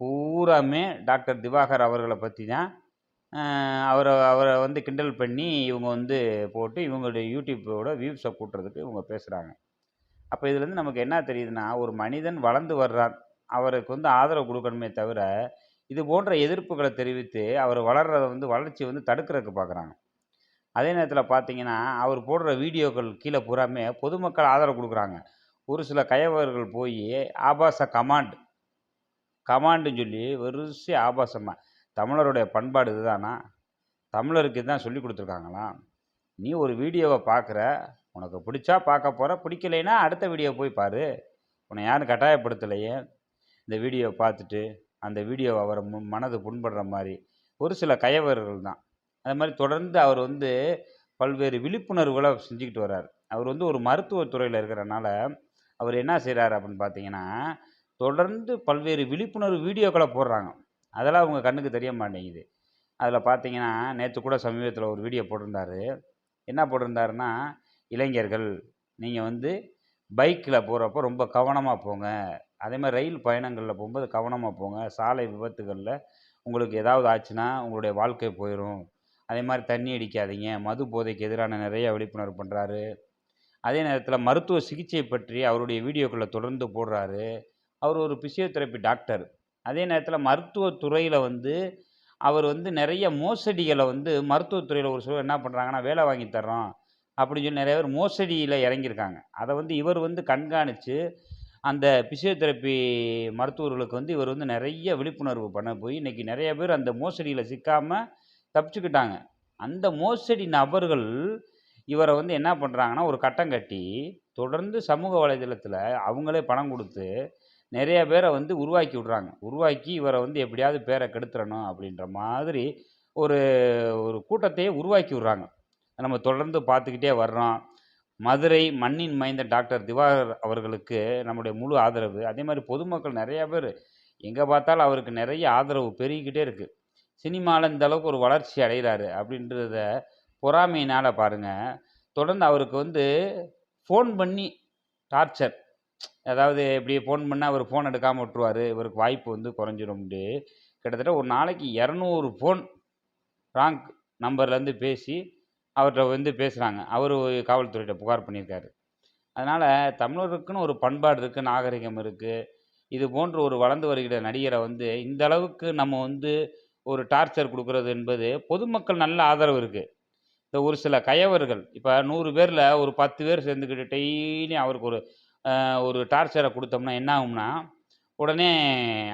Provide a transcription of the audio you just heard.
பூராமே டாக்டர் திவாகர் அவர்கள பத்தி தான். அவர அவர வந்து கிண்டல் பண்ணி இவங்க வந்து போட்டு இவங்களுடைய யூடியூப்போட வியூஸ கூட்டுறதுக்கு இவங்க பேசுறாங்க. அப்ப இதுலேருந்து நமக்கு என்ன தெரியுதுன்னா, ஒரு மனிதன் வளர்ந்து வர்றான். அவருக்கு வந்து ஆதரவு குடுக்கணுமே தவிர, இது போன்ற எதிர்ப்புகள தெரிவித்து, அவர் வளர்றத வந்து வளர்ச்சிய வந்து தடுக்கிறதுக்கு பார்க்குறாங்க. அதே நேரத்தில பார்த்தீங்கன்னா, அவர் போடுற வீடியோக்கள் கீழ பூராமே பொதுமக்கள் ஆதரவு குடுக்குறாங்க. ஒரு சில கயவர்கள் போயி ஆபாச கமாண்டுன்னு சொல்லி வரிசையா ஆபாசமா, தமிழருடைய பண்பாடு இதுதானா? தமிழருக்கு இதான் சொல்லிக் குடுத்துருக்காங்களா? நீ ஒரு வீடியோவ பார்க்குற, உனக்கு பிடிச்சா பார்க்க போற, பிடிக்கலைன்னா அடுத்த வீடியோ போய் பாரு. உன்ன யாரும் கட்டாயப்படுத்தலையே. இந்த வீடியோவ பார்த்துட்டு, அந்த வீடியோ அவர மனது புண்படுற மாரி, ஒரு சில கயவர்கள் தான். அது மாரி தொடர்ந்து அவர் வந்து பல்வேறு விழிப்புணர்வுகள செஞ்சுக்கிட்டு வர்றாரு. அவர் வந்து ஒரு மருத்துவ துறையில இருக்கிறனால, அவர் என்ன செய்றாரு அப்படின்னு பார்த்தீங்கன்னா, தொடர்ந்து பல்வேறு விழிப்புணர்வு வீடியோக்கள போடுறாங்க. அதெல்லாம் அவங்க கண்ணுக்கு தெரிய மாட்டேங்குது. அதில பார்த்தீங்கன்னா, நேத்து கூட சமீபத்தில ஒரு வீடியோ போட்டிருந்தாரு. என்ன போட்டிருந்தாருன்னா, இளைஞர்கள் நீங்க வந்து பைக்ல போறப்போ ரொம்ப கவனமா போங்க. அதேமாரி ரயில் பயணங்கள்ல போம்போது கவனமா போங்க. சாலை விபத்துகள்ல உங்களுக்கு ஏதாவது ஆச்சுன்னா, உங்களுடைய வாழ்க்கை போயிரும். அதேமாரி தண்ணி அடிக்காதீங்க. மது போதைக்கு எதிரான நிறைய விழிப்புணர்வு பண்றாரு. அதே நேரத்தில மருத்துவ சிகிச்சை பற்றி அவருடைய வீடியோக்கள தொடர்ந்து போடுறாரு. அவர் ஒரு பிசியோதெரபி டாக்டர். அதே நேரத்தில மருத்துவ துறையில வந்து அவர் வந்து நெறைய மோசடிகள வந்து மருத்துவத் துறையில ஒரு சிலர் என்ன பண்றாங்கன்னா, வேலை வாங்கி தர்றோம் அப்படின்னு சொல்லி நெறைய பேர் மோசடியில இறங்கியிருக்காங்க. அத வந்து இவர் வந்து கண்காணிச்சு, அந்த பிசியோதெரபி மருத்துவர்களுக்கு வந்து இவர் வந்து நெறைய விழிப்புணர்வு பண்ண போய், இன்னைக்கு நெறைய பேர் அந்த மோசடியில சிக்காம தப்பிச்சுக்கிட்டாங்க. அந்த மோசடி நபர்கள் இவர வந்து என்ன பண்றாங்கன்னா, ஒரு கட்டம் கட்டி, தொடர்ந்து சமூக வலைதளத்தில அவங்களே பணம் குடுத்து நெறைய பேர வந்து உருவாக்கி விடுறாங்க. உருவாக்கி இவர வந்து எப்படியாவது பேர கெடுத்துறணும் அப்படின்ற மாதிரி ஒரு ஒரு கூட்டத்தையே உருவாக்கி விடுறாங்க. நம்ம தொடர்ந்து பார்த்துக்கிட்டே வர்றோம். மதுரை மண்ணின் மைந்தன் டாக்டர் திவாகர் அவர்களுக்கு நம்முடைய முழு ஆதரவு. அதேமாரி பொதுமக்கள் நெறைய பேரு எங்க பார்த்தாலும் அவருக்கு நெறைய ஆதரவு பெருகிக்கிட்டே இருக்கு. சினிமால இந்த அளவுக்கு ஒரு வளர்ச்சி அடைகிறாரு அப்படின்றத பொறாமையினால பாருங்க, தொடர்ந்து அவருக்கு வந்து ஃபோன் பண்ணி டார்ச்சர். அதாவது இப்படி ஃபோன் பண்ணா அவரு ஃபோன் எடுக்காம விட்டுருவாரு. இவருக்கு வாய்ப்பு வந்து குறைஞ்சிரும்ன்ட்டு, கிட்டத்தட்ட ஒரு நாளைக்கு 200 ஃபோன் ராங் நம்பர்லேருந்து பேசி, அவர்ட்ட வந்து பேசுறாங்க. அவரு காவல்துறையிட்ட புகார் பண்ணியிருக்காரு. அதனால தமிழருக்குன்னு ஒரு பண்பாடு இருக்கு, நாகரிகம் இருக்கு. இது போன்ற ஒரு வளர்ந்து வருகிற நடிகர வந்து, இந்த அளவுக்கு நம்ம வந்து ஒரு டார்ச்சர் குடுக்குறது என்பது பொதுமக்கள் நல்ல ஆதரவு இருக்கு. இந்த ஒரு சில கயவர்கள், இப்ப 100 பேர்ல ஒரு 10 பேர் சேர்ந்துக்கிட்டு டெய்லியும் அவருக்கு ஒரு டார்ச்சர குடுத்தோம்னா என்ன ஆகும்னா, உடனே